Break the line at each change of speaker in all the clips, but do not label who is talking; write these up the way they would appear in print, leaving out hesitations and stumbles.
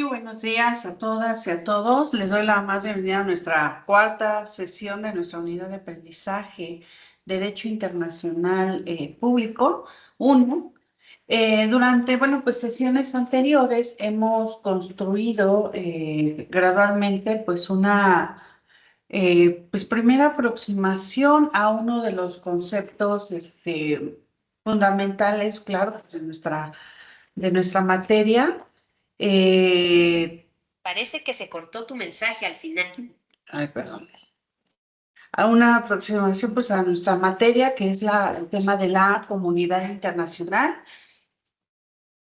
Muy buenos días a todas y a todos. Les doy la más bienvenida a nuestra cuarta sesión de nuestra unidad de aprendizaje Derecho Internacional Público 1. Durante, pues sesiones anteriores hemos construido gradualmente pues una primera aproximación a uno de los conceptos fundamentales, claro, pues, de nuestra materia.
Parece que se cortó tu mensaje al final.
Ay, perdón. A una aproximación pues a nuestra materia, que es el tema de la comunidad internacional.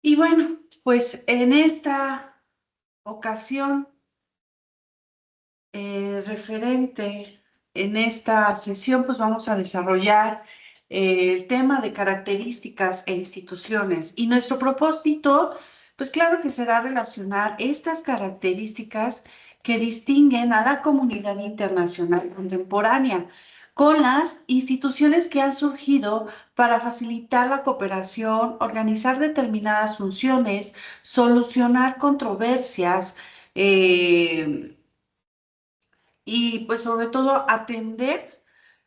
Y bueno, pues en esta ocasión, en esta sesión, pues vamos a desarrollar el tema de características e instituciones. Y nuestro propósito, pues claro que será relacionar estas características que distinguen a la comunidad internacional contemporánea con las instituciones que han surgido para facilitar la cooperación, organizar determinadas funciones, solucionar controversias, y pues sobre todo atender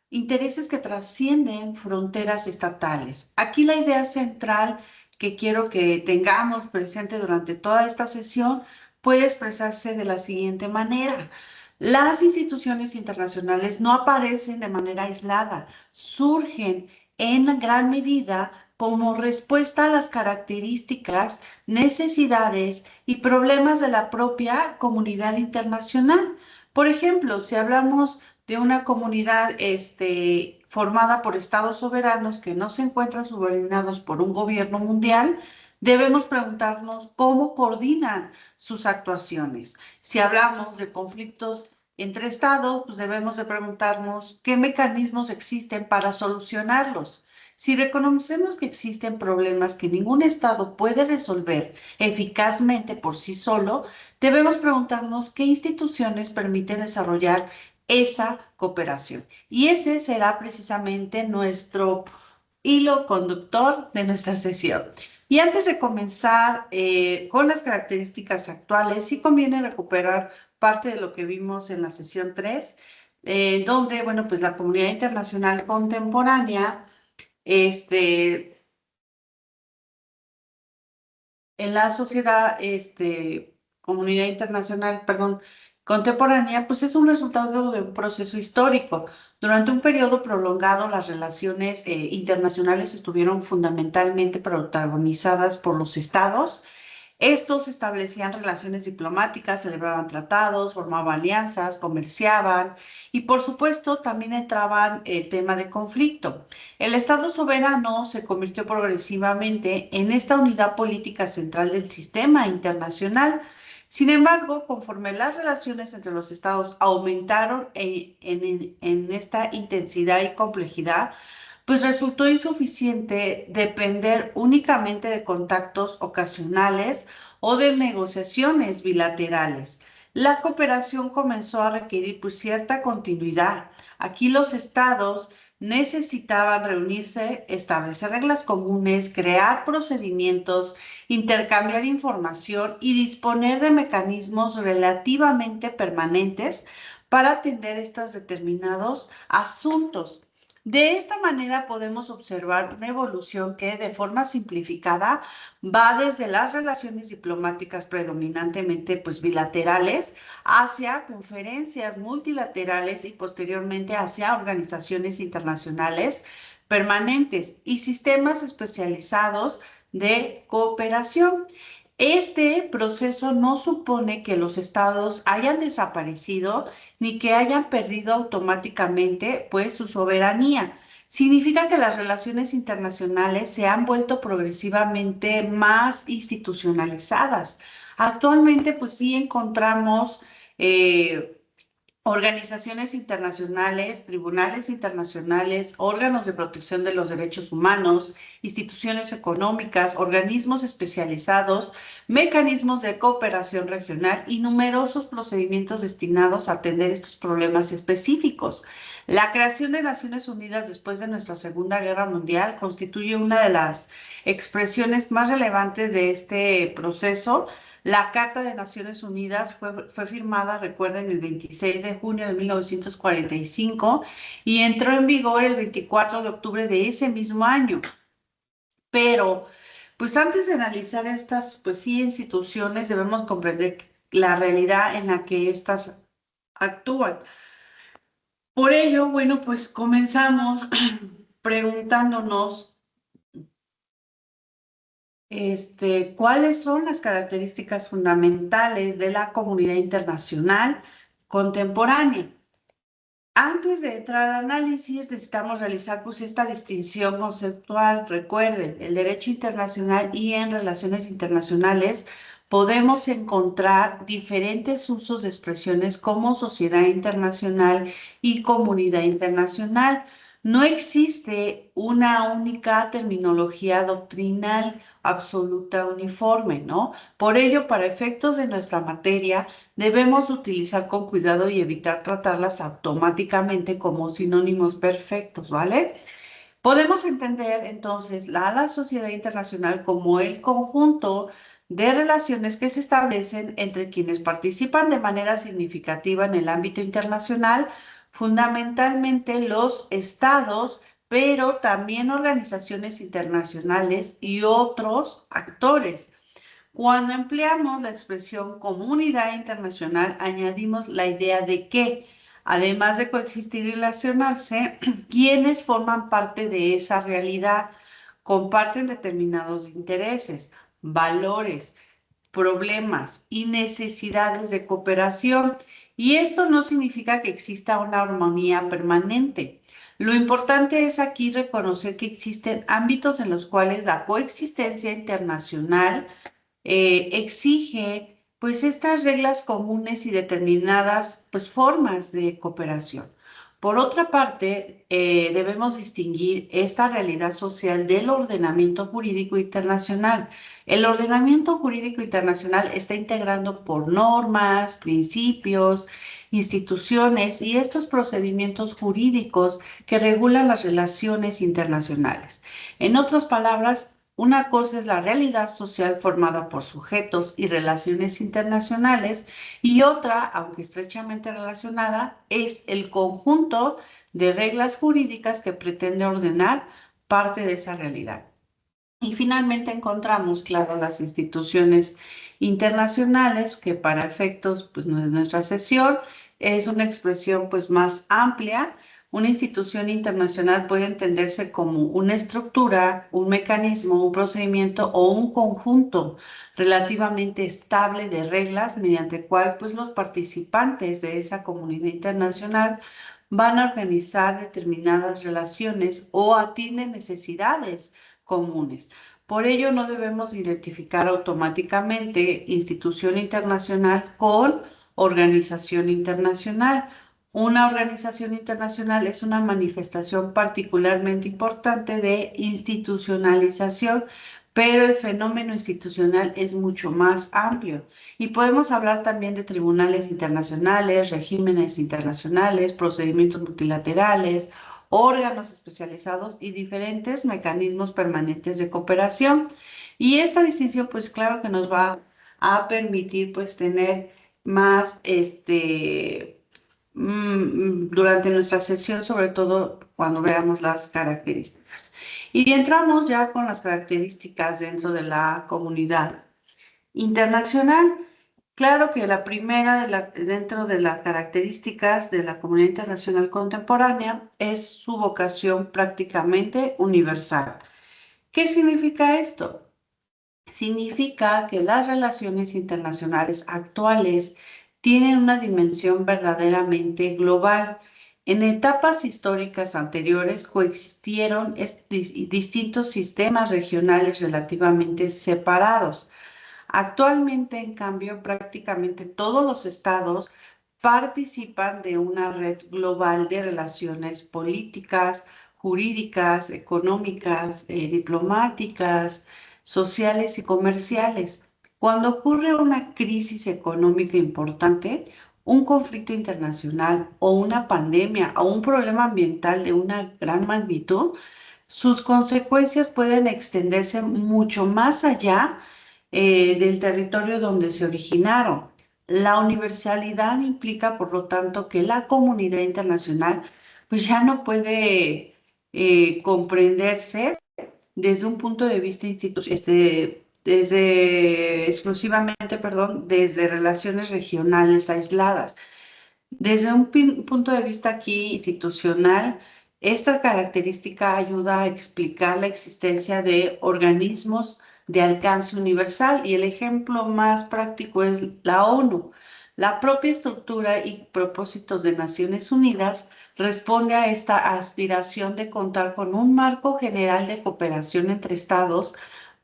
intereses que trascienden fronteras estatales. Aquí la idea central que quiero que tengamos presente durante toda esta sesión puede expresarse de la siguiente manera. Las instituciones internacionales no aparecen de manera aislada, surgen en gran medida como respuesta a las características, necesidades y problemas de la propia comunidad internacional. Por ejemplo, si hablamos de una comunidad formada por estados soberanos que no se encuentran subordinados por un gobierno mundial, debemos preguntarnos cómo coordinan sus actuaciones. Si hablamos de conflictos entre estados, pues debemos de preguntarnos qué mecanismos existen para solucionarlos. Si reconocemos que existen problemas que ningún estado puede resolver eficazmente por sí solo, debemos preguntarnos qué instituciones permiten desarrollar esa cooperación. Y ese será precisamente nuestro hilo conductor de nuestra sesión. Y antes de comenzar con las características actuales, sí conviene recuperar parte de lo que vimos en la sesión 3, donde, pues la comunidad internacional contemporánea, en la sociedad, comunidad internacional, perdón, contemporánea, pues es un resultado de un proceso histórico. Durante un periodo prolongado, las relaciones internacionales estuvieron fundamentalmente protagonizadas por los estados. Estos establecían relaciones diplomáticas, celebraban tratados, formaban alianzas, comerciaban y, por supuesto, también entraban el tema de conflicto. El Estado soberano se convirtió progresivamente en esta unidad política central del sistema internacional. Sin embargo, conforme las relaciones entre los estados aumentaron en esta intensidad y complejidad, pues resultó insuficiente depender únicamente de contactos ocasionales o de negociaciones bilaterales. La cooperación comenzó a requerir pues, cierta continuidad. Aquí los estados necesitaban reunirse, establecer reglas comunes, crear procedimientos, intercambiar información y disponer de mecanismos relativamente permanentes para atender estos determinados asuntos. De esta manera podemos observar una evolución que de forma simplificada va desde las relaciones diplomáticas predominantemente pues bilaterales hacia conferencias multilaterales y posteriormente hacia organizaciones internacionales permanentes y sistemas especializados de cooperación. Este proceso no supone que los estados hayan desaparecido ni que hayan perdido automáticamente pues su soberanía. Significa que las relaciones internacionales se han vuelto progresivamente más institucionalizadas. Actualmente pues sí encontramos eh, organizaciones internacionales, tribunales internacionales, órganos de protección de los derechos humanos, instituciones económicas, organismos especializados, mecanismos de cooperación regional y numerosos procedimientos destinados a atender estos problemas específicos. La creación de Naciones Unidas después de nuestra Segunda Guerra Mundial constituye una de las expresiones más relevantes de este proceso, La Carta de Naciones Unidas fue firmada, recuerden, el 26 de junio de 1945 y entró en vigor el 24 de octubre de ese mismo año. Pero, pues antes de analizar estas, pues sí, instituciones, debemos comprender la realidad en la que estas actúan. Por ello, bueno, pues comenzamos preguntándonos, ¿cuáles son las características fundamentales de la comunidad internacional contemporánea? Antes de entrar al análisis, necesitamos realizar pues esta distinción conceptual. Recuerden, el derecho internacional y en relaciones internacionales podemos encontrar diferentes usos de expresiones como sociedad internacional y comunidad internacional. No existe una única terminología doctrinal absoluta uniforme, ¿no? Por ello, para efectos de nuestra materia, debemos utilizar con cuidado y evitar tratarlas automáticamente como sinónimos perfectos, ¿vale? Podemos entender entonces la sociedad internacional como el conjunto de relaciones que se establecen entre quienes participan de manera significativa en el ámbito internacional, fundamentalmente los estados, pero también organizaciones internacionales y otros actores. Cuando empleamos la expresión comunidad internacional, añadimos la idea de que, además de coexistir y relacionarse, quienes forman parte de esa realidad comparten determinados intereses, valores, problemas y necesidades de cooperación. Y esto no significa que exista una armonía permanente. Lo importante es aquí reconocer que existen ámbitos en los cuales la coexistencia internacional exige pues estas reglas comunes y determinadas pues formas de cooperación. Por otra parte, debemos distinguir esta realidad social del ordenamiento jurídico internacional. El ordenamiento jurídico internacional está integrando por normas, principios, instituciones y estos procedimientos jurídicos que regulan las relaciones internacionales. En otras palabras, una cosa es la realidad social formada por sujetos y relaciones internacionales y otra, aunque estrechamente relacionada, es el conjunto de reglas jurídicas que pretende ordenar parte de esa realidad. Y finalmente encontramos, claro, las instituciones internacionales, que para efectos pues, de nuestra sesión es una expresión pues, más amplia. Una institución internacional puede entenderse como una estructura, un mecanismo, un procedimiento o un conjunto relativamente estable de reglas mediante el cual pues, los participantes de esa comunidad internacional van a organizar determinadas relaciones o atienden necesidades comunes. Por ello, no debemos identificar automáticamente institución internacional con organización internacional. Una organización internacional es una manifestación particularmente importante de institucionalización, pero el fenómeno institucional es mucho más amplio. Y podemos hablar también de tribunales internacionales, regímenes internacionales, procedimientos multilaterales, órganos especializados y diferentes mecanismos permanentes de cooperación. Y esta distinción, pues claro que nos va a permitir pues tener más durante nuestra sesión, sobre todo cuando veamos las características. Y entramos ya con las características dentro de la comunidad internacional. Claro que la primera dentro de las características de la comunidad internacional contemporánea es su vocación prácticamente universal. ¿Qué significa esto? Significa que las relaciones internacionales actuales tienen una dimensión verdaderamente global. En etapas históricas anteriores coexistieron distintos sistemas regionales relativamente separados. Actualmente, en cambio, prácticamente todos los estados participan de una red global de relaciones políticas, jurídicas, económicas, diplomáticas, sociales y comerciales. Cuando ocurre una crisis económica importante, un conflicto internacional o una pandemia o un problema ambiental de una gran magnitud, sus consecuencias pueden extenderse mucho más allá del territorio donde se originaron. La universalidad implica, por lo tanto, que la comunidad internacional pues ya no puede comprenderse desde un punto de vista desde exclusivamente, perdón, desde relaciones regionales aisladas. Desde un punto de vista aquí institucional, esta característica ayuda a explicar la existencia de organismos de alcance universal y el ejemplo más práctico es la ONU. La propia estructura y propósitos de Naciones Unidas responde a esta aspiración de contar con un marco general de cooperación entre estados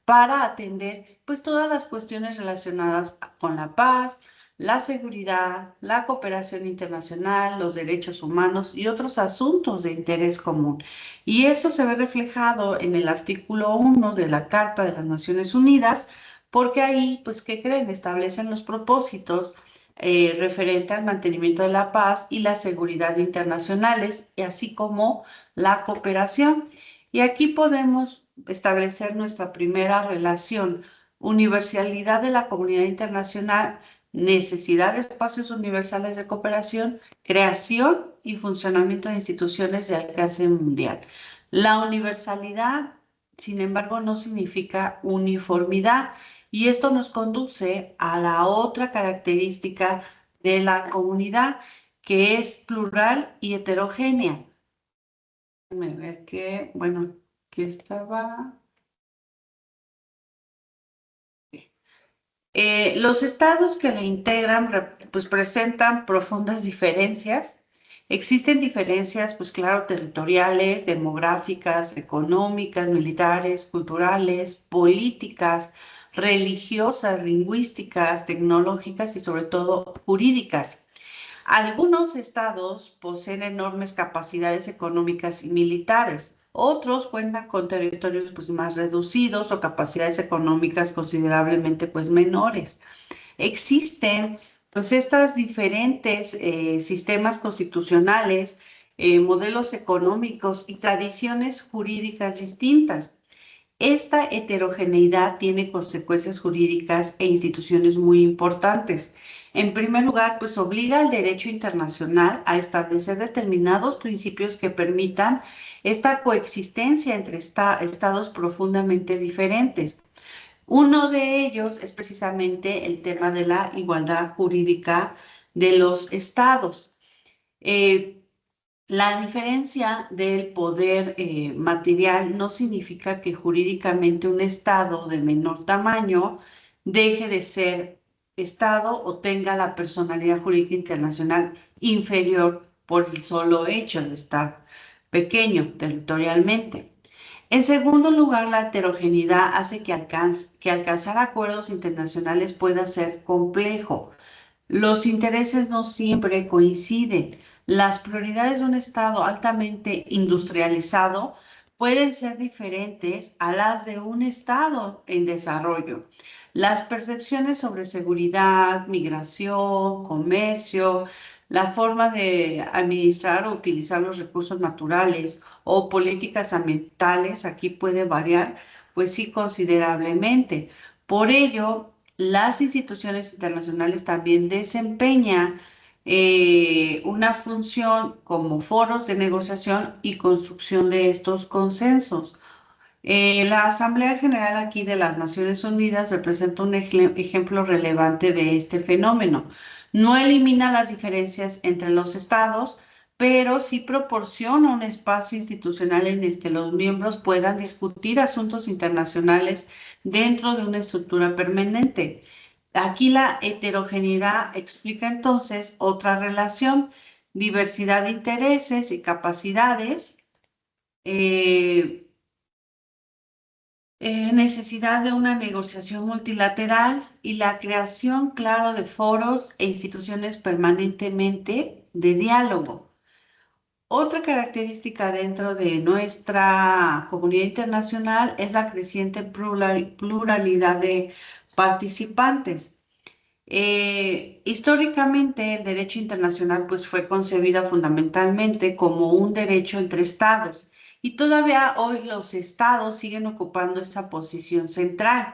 para atender pues todas las cuestiones relacionadas con la paz, la seguridad, la cooperación internacional, los derechos humanos y otros asuntos de interés común. Y eso se ve reflejado en el artículo 1 de la Carta de las Naciones Unidas, porque ahí, pues, ¿qué creen? Establecen los propósitos referente al mantenimiento de la paz y la seguridad internacionales, y así como la cooperación. Y aquí podemos establecer nuestra primera relación: universalidad de la comunidad internacional, necesidad de espacios universales de cooperación, creación y funcionamiento de instituciones de alcance mundial. La universalidad, sin embargo, no significa uniformidad, y esto nos conduce a la otra característica de la comunidad, que es plural y heterogénea. Déjame ver que, bueno, que estaba. Los estados que la integran pues presentan profundas diferencias. Existen diferencias, pues claro, territoriales, demográficas, económicas, militares, culturales, políticas, religiosas, lingüísticas, tecnológicas y sobre todo jurídicas. Algunos estados poseen enormes capacidades económicas y militares. Otros cuentan con territorios pues, más reducidos o capacidades económicas considerablemente pues, menores. Existen pues estas diferentes sistemas constitucionales, modelos económicos y tradiciones jurídicas distintas. Esta heterogeneidad tiene consecuencias jurídicas e instituciones muy importantes. En primer lugar, pues obliga al derecho internacional a establecer determinados principios que permitan esta coexistencia entre estados profundamente diferentes. Uno de ellos es precisamente el tema de la igualdad jurídica de los estados. Eh, la diferencia del poder material no significa que jurídicamente un estado de menor tamaño deje de ser estado o tenga la personalidad jurídica internacional inferior por el solo hecho de estar pequeño territorialmente. En segundo lugar, la heterogeneidad hace que alcanzar acuerdos internacionales pueda ser complejo. Los intereses no siempre coinciden. Las prioridades de un Estado altamente industrializado pueden ser diferentes a las de un Estado en desarrollo. Las percepciones sobre seguridad, migración, comercio, la forma de administrar o utilizar los recursos naturales o políticas ambientales aquí puede variar, pues sí, considerablemente. Por ello, las instituciones internacionales también desempeñan una función como foros de negociación y construcción de estos consensos. La Asamblea General aquí de las Naciones Unidas representa un ejemplo relevante de este fenómeno. No elimina las diferencias entre los estados, pero sí proporciona un espacio institucional en el que los miembros puedan discutir asuntos internacionales dentro de una estructura permanente. Aquí la heterogeneidad explica entonces otra relación: diversidad de intereses y capacidades. Necesidad de una negociación multilateral y la creación, claro, de foros e instituciones permanentemente de diálogo. Otra característica dentro de nuestra comunidad internacional es la creciente pluralidad de participantes. Históricamente, el derecho internacional pues, fue concebida fundamentalmente como un derecho entre estados, y todavía hoy los estados siguen ocupando esa posición central.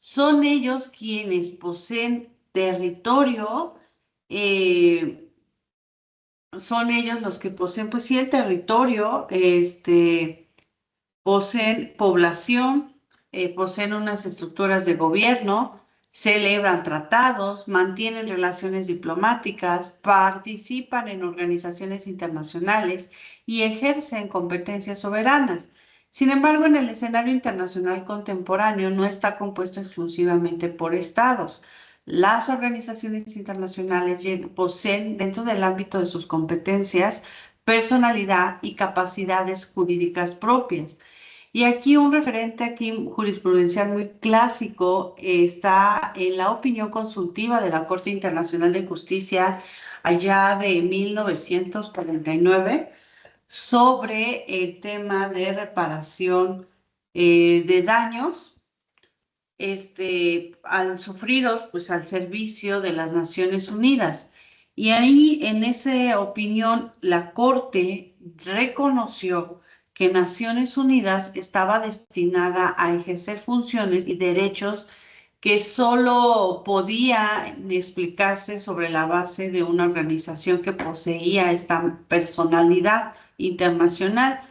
son ellos quienes poseen territorio, eh, son ellos los que poseen, pues sí, el territorio, poseen población, poseen unas estructuras de gobierno, celebran tratados, mantienen relaciones diplomáticas, participan en organizaciones internacionales y ejercen competencias soberanas. Sin embargo, en el escenario internacional contemporáneo no está compuesto exclusivamente por estados. Las organizaciones internacionales poseen dentro del ámbito de sus competencias personalidad y capacidades jurídicas propias. Y aquí un referente aquí jurisprudencial muy clásico está en la opinión consultiva de la Corte Internacional de Justicia allá de 1949 sobre el tema de reparación de daños al sufridos pues al servicio de las Naciones Unidas. Y ahí en esa opinión la Corte reconoció que Naciones Unidas estaba destinada a ejercer funciones y derechos que solo podía explicarse sobre la base de una organización que poseía esta personalidad internacional.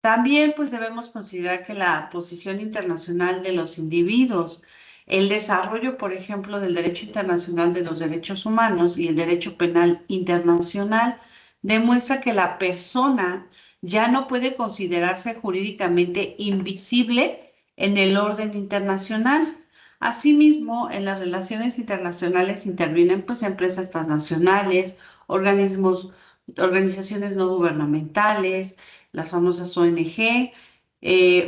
También pues debemos considerar que la posición internacional de los individuos, el desarrollo, por ejemplo, del derecho internacional de los derechos humanos y el derecho penal internacional, demuestra que la persona ya no puede considerarse jurídicamente invisible en el orden internacional. Asimismo, en las relaciones internacionales intervienen pues empresas transnacionales, organismos, organizaciones no gubernamentales, las famosas ONG,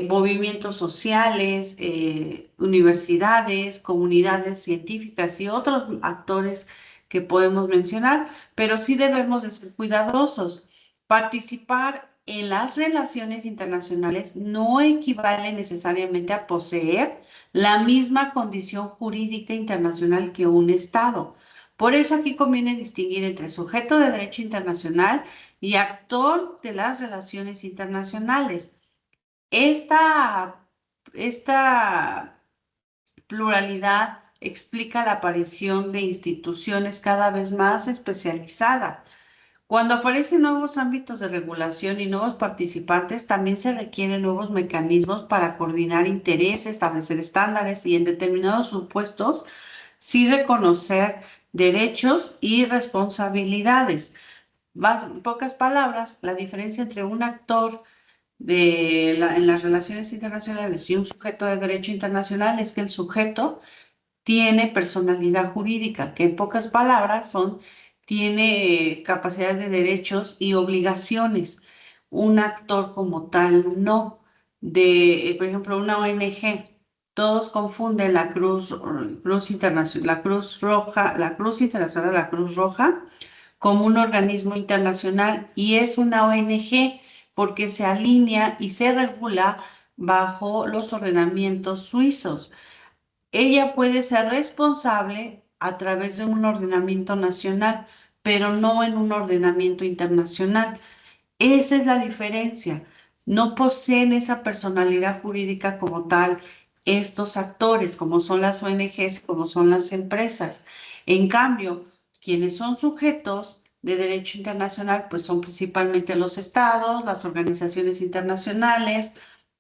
movimientos sociales, universidades, comunidades científicas y otros actores que podemos mencionar, pero sí debemos de ser cuidadosos. Participar en las relaciones internacionales no equivale necesariamente a poseer la misma condición jurídica internacional que un Estado. Por eso aquí conviene distinguir entre sujeto de derecho internacional y actor de las relaciones internacionales. Esta, esta pluralidad explica la aparición de instituciones cada vez más especializadas. Cuando aparecen nuevos ámbitos de regulación y nuevos participantes, también se requieren nuevos mecanismos para coordinar intereses, establecer estándares y en determinados supuestos, sí reconocer derechos y responsabilidades. En pocas palabras, la diferencia entre un actor en las relaciones internacionales y un sujeto de derecho internacional es que el sujeto tiene personalidad jurídica, que en pocas palabras tiene capacidad de derechos y obligaciones. Un actor como tal no. Por ejemplo, una ONG. Todos confunden Cruz Internacional, la Cruz Roja, la Cruz Internacional, la Cruz Roja como un organismo internacional y es una ONG porque se alinea y se regula bajo los ordenamientos suizos. Ella puede ser responsable a través de un ordenamiento nacional, pero no en un ordenamiento internacional. Esa es la diferencia. No poseen esa personalidad jurídica como tal estos actores, como son las ONGs, como son las empresas. En cambio, quienes son sujetos de derecho internacional, pues son principalmente los estados, las organizaciones internacionales.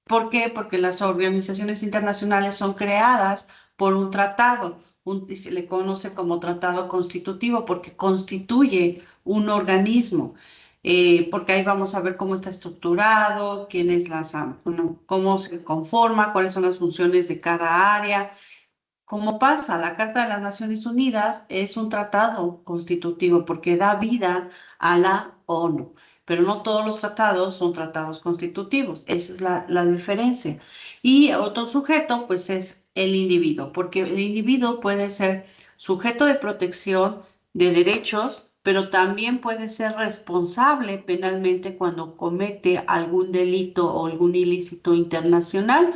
¿Por qué? Porque las organizaciones internacionales son creadas por un tratado, y se le conoce como tratado constitutivo porque constituye un organismo, porque ahí vamos a ver cómo está estructurado, bueno, cómo se conforma, cuáles son las funciones de cada área. Como pasa, la Carta de las Naciones Unidas es un tratado constitutivo porque da vida a la ONU, pero no todos los tratados son tratados constitutivos, esa es la diferencia. Y otro sujeto, pues es el individuo, porque el individuo puede ser sujeto de protección de derechos, pero también puede ser responsable penalmente cuando comete algún delito o algún ilícito internacional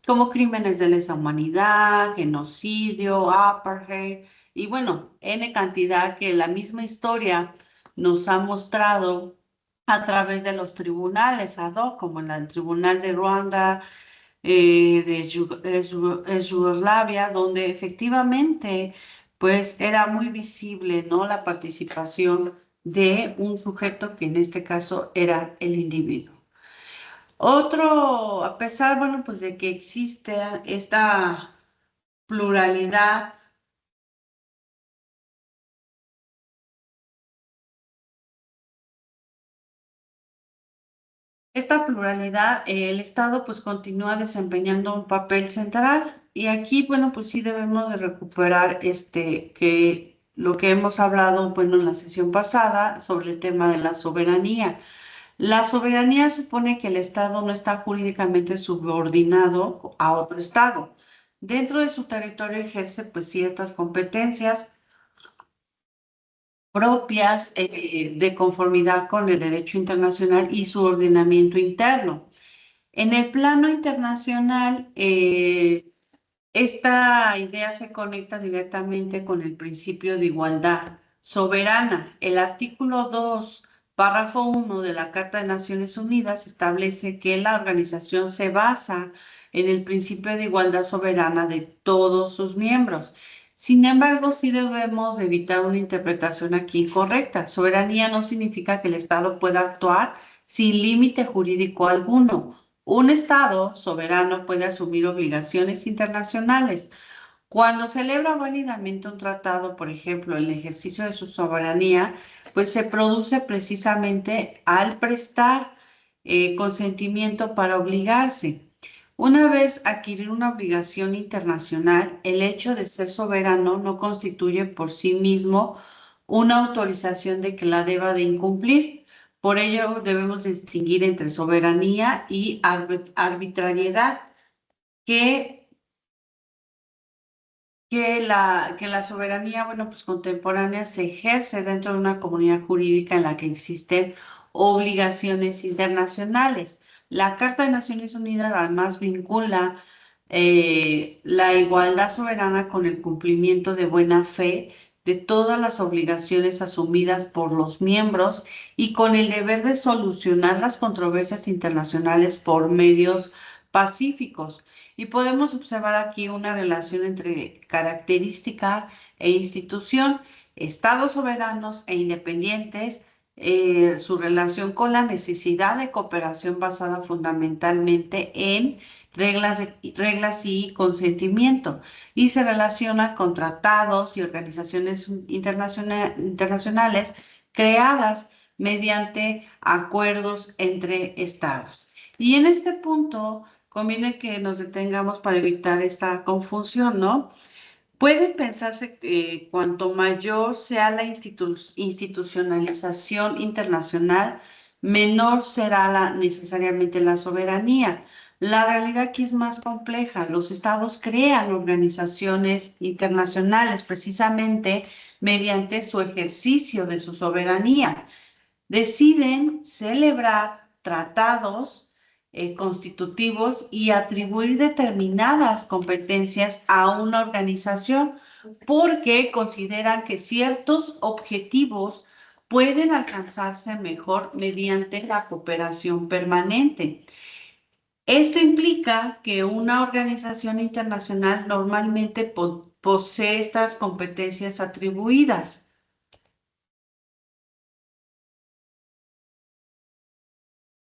como crímenes de lesa humanidad, genocidio, apartheid, y bueno, N cantidad que la misma historia nos ha mostrado a través de los tribunales ad hoc, como el Tribunal de Ruanda, Yugoslavia, donde efectivamente pues era muy visible, ¿no? La participación de un sujeto que en este caso era el individuo. Otro, a pesar, bueno, pues de que existe esta pluralidad, el Estado pues continúa desempeñando un papel central y aquí, bueno, pues sí debemos de recuperar que lo que hemos hablado, bueno, en la sesión pasada sobre el tema de la soberanía. La soberanía supone que el Estado no está jurídicamente subordinado a otro Estado. Dentro de su territorio ejerce pues ciertas competencias propias de conformidad con el derecho internacional y su ordenamiento interno. En el plano internacional, esta idea se conecta directamente con el principio de igualdad soberana. El artículo 2, párrafo 1 de la Carta de Naciones Unidas establece que la organización se basa en el principio de igualdad soberana de todos sus miembros. Sin embargo, sí debemos de evitar una interpretación aquí incorrecta. Soberanía no significa que el Estado pueda actuar sin límite jurídico alguno. Un Estado soberano puede asumir obligaciones internacionales. Cuando celebra válidamente un tratado, por ejemplo, el ejercicio de su soberanía, pues se produce precisamente al prestar consentimiento para obligarse. Una vez adquirir una obligación internacional, el hecho de ser soberano no constituye por sí mismo una autorización de que la deba de incumplir. Por ello, debemos distinguir entre soberanía y arbitrariedad, que que la soberanía, bueno, pues contemporánea se ejerce dentro de una comunidad jurídica en la que existen obligaciones internacionales. La Carta de Naciones Unidas además vincula la igualdad soberana con el cumplimiento de buena fe de todas las obligaciones asumidas por los miembros y con el deber de solucionar las controversias internacionales por medios pacíficos. Y podemos observar aquí una relación entre característica e institución, estados soberanos e independientes, su relación con la necesidad de cooperación basada fundamentalmente en reglas y consentimiento, y se relaciona con tratados y organizaciones internacionales creadas mediante acuerdos entre estados. Y en este punto, conviene que nos detengamos para evitar esta confusión, ¿no? Puede pensarse que cuanto mayor sea la institucionalización internacional, menor será necesariamente la soberanía. La realidad aquí es más compleja. Los estados crean organizaciones internacionales precisamente mediante su ejercicio de su soberanía. Deciden celebrar tratados constitutivos y atribuir determinadas competencias a una organización porque consideran que ciertos objetivos pueden alcanzarse mejor mediante la cooperación permanente. Esto implica que una organización internacional normalmente posee estas competencias atribuidas.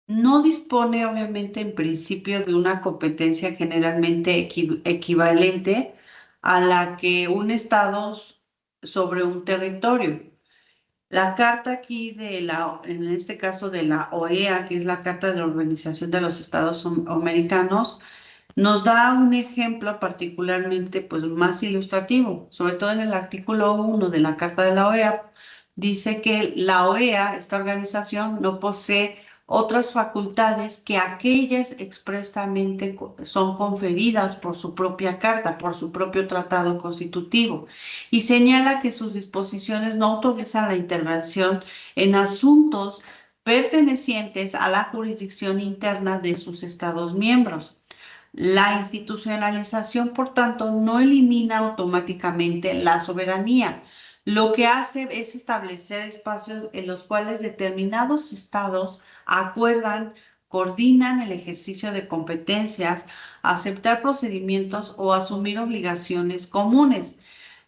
No dispone, obviamente, en principio de una competencia generalmente equivalente a la que un Estado sobre un territorio. La carta aquí en este caso de la OEA, que es la Carta de la Organización de los Estados Americanos, nos da un ejemplo particularmente pues, más ilustrativo, sobre todo en el artículo 1 de la Carta de la OEA, dice que la OEA, esta organización, no posee otras facultades que aquellas expresamente son conferidas por su propia carta, por su propio tratado constitutivo, y señala que sus disposiciones no autorizan la intervención en asuntos pertenecientes a la jurisdicción interna de sus Estados miembros. La institucionalización, por tanto, no elimina automáticamente la soberanía. Lo que hace es establecer espacios en los cuales determinados estados acuerdan coordinan el ejercicio de competencias, aceptar procedimientos o asumir obligaciones comunes.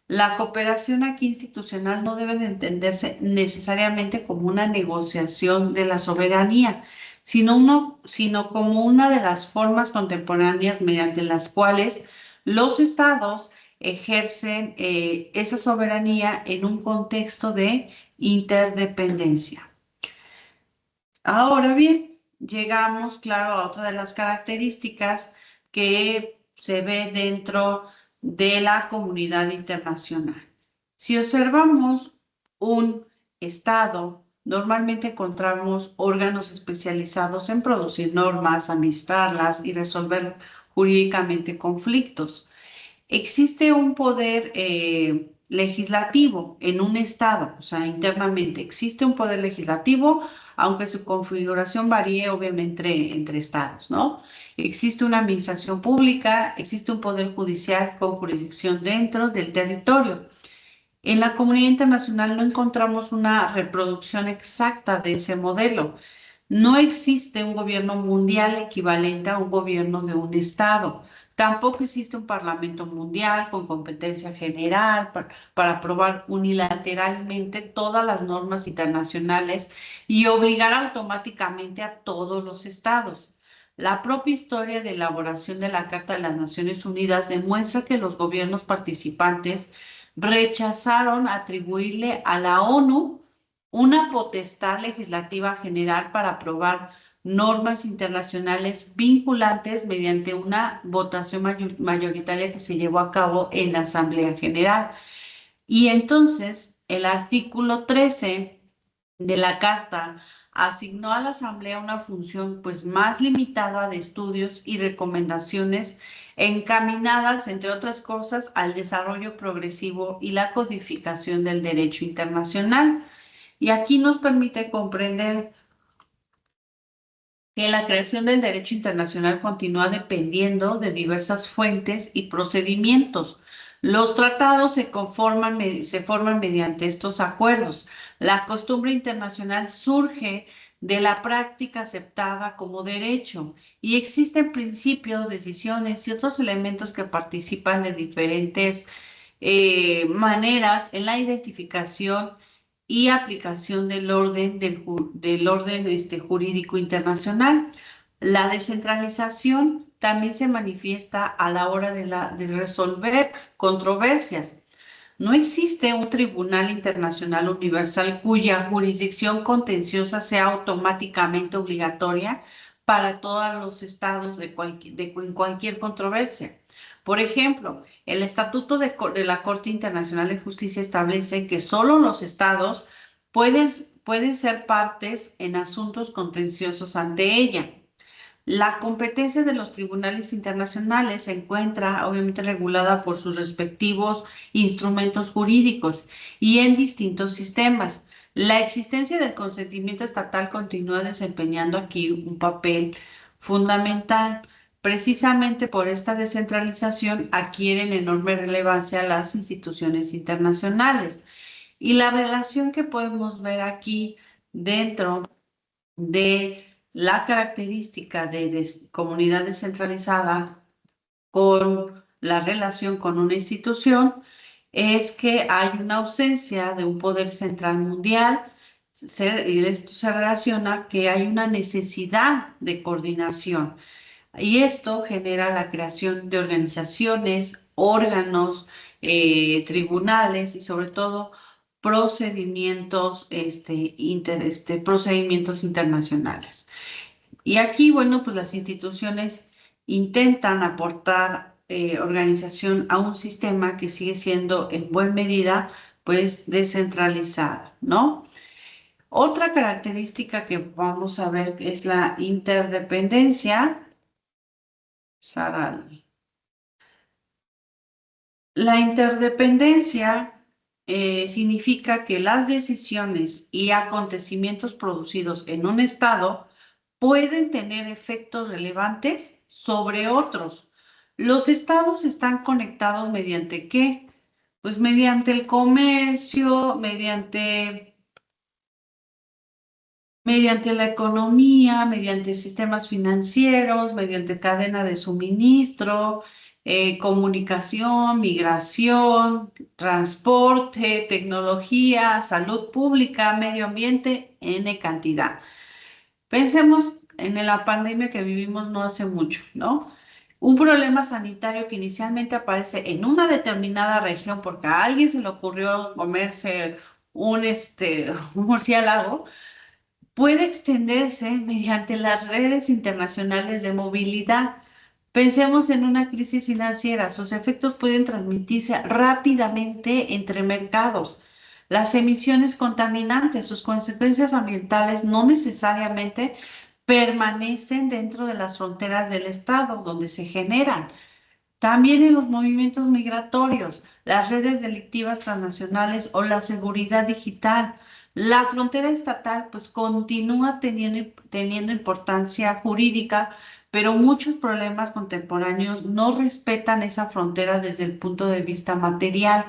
La cooperación aquí institucional no debe de entenderse necesariamente como una negociación de la soberanía, sino como una de las formas contemporáneas mediante las cuales los estados ejercen esa soberanía en un contexto de interdependencia. Ahora bien, llegamos, claro, a otra de las características que se ve dentro de la comunidad internacional. Si observamos un estado, normalmente encontramos órganos especializados en producir normas, administrarlas y resolver jurídicamente conflictos. Existe un poder legislativo en un estado, o sea, internamente. Existe un poder legislativo, aunque su configuración varíe obviamente entre estados, ¿no? Existe una administración pública, existe un poder judicial con jurisdicción dentro del territorio. En la comunidad internacional no encontramos una reproducción exacta de ese modelo. No existe un gobierno mundial equivalente a un gobierno de un estado. Tampoco existe un parlamento mundial con competencia general para aprobar unilateralmente todas las normas internacionales y obligar automáticamente a todos los estados. La propia historia de elaboración de la Carta de las Naciones Unidas demuestra que los gobiernos participantes rechazaron atribuirle a la ONU una potestad legislativa general para aprobar normas internacionales vinculantes mediante una votación mayoritaria que se llevó a cabo en la Asamblea General. Y entonces el artículo 13 de la Carta asignó a la Asamblea una función pues más limitada de estudios y recomendaciones encaminadas, entre otras cosas, al desarrollo progresivo y la codificación del derecho internacional. Y aquí nos permite comprender que la creación del derecho internacional continúa dependiendo de diversas fuentes y procedimientos. Los tratados se forman mediante estos acuerdos. La costumbre internacional surge de la práctica aceptada como derecho y existen principios, decisiones y otros elementos que participan de diferentes maneras en la identificación y aplicación del orden jurídico internacional. La descentralización también se manifiesta a la hora de resolver controversias. No existe un tribunal internacional universal cuya jurisdicción contenciosa sea automáticamente obligatoria para todos los estados en cualquier controversia. Por ejemplo, el Estatuto de la Corte Internacional de Justicia establece que solo los estados pueden ser partes en asuntos contenciosos ante ella. La competencia de los tribunales internacionales se encuentra obviamente regulada por sus respectivos instrumentos jurídicos y en distintos sistemas. La existencia del consentimiento estatal continúa desempeñando aquí un papel fundamental. Precisamente por esta descentralización adquieren enorme relevancia las instituciones internacionales. Y la relación que podemos ver aquí dentro de la característica de comunidad descentralizada con la relación con una institución es que hay una ausencia de un poder central mundial y esto se relaciona que hay una necesidad de coordinación y esto genera la creación de organizaciones, órganos, tribunales y sobre todo procedimientos internacionales. Y aquí, bueno, pues las instituciones intentan aportar organización a un sistema que sigue siendo en buena medida, pues, descentralizada, ¿no? Otra característica que vamos a ver es la interdependencia. Sara. La interdependencia significa que las decisiones y acontecimientos producidos en un estado pueden tener efectos relevantes sobre otros. Los estados están conectados mediante ¿qué? Pues mediante el comercio, mediante mediante la economía, mediante sistemas financieros, mediante cadena de suministro, comunicación, migración, transporte, tecnología, salud pública, medio ambiente, N cantidad. Pensemos en la pandemia que vivimos no hace mucho, ¿no? Un problema sanitario que inicialmente aparece en una determinada región porque a alguien se le ocurrió comerse un murciélago, puede extenderse mediante las redes internacionales de movilidad. Pensemos en una crisis financiera. Sus efectos pueden transmitirse rápidamente entre mercados. Las emisiones contaminantes, sus consecuencias ambientales no necesariamente permanecen dentro de las fronteras del estado donde se generan. También en los movimientos migratorios, las redes delictivas transnacionales o la seguridad digital. La frontera estatal pues continúa teniendo importancia jurídica, pero muchos problemas contemporáneos no respetan esa frontera desde el punto de vista material.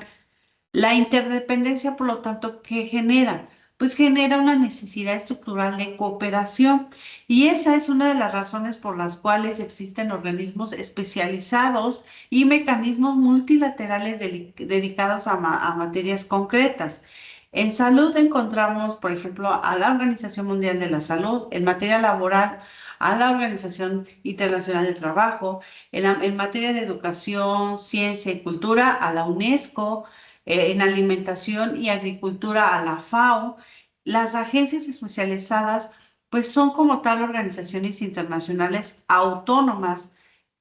La interdependencia, por lo tanto, ¿qué genera? Pues genera una necesidad estructural de cooperación y esa es una de las razones por las cuales existen organismos especializados y mecanismos multilaterales dedicados a materias concretas. En salud encontramos, por ejemplo, a la Organización Mundial de la Salud, en materia laboral, a la Organización Internacional del Trabajo, en materia de educación, ciencia y cultura, a la UNESCO, en alimentación y agricultura a la FAO. Las agencias especializadas, pues son como tal organizaciones internacionales autónomas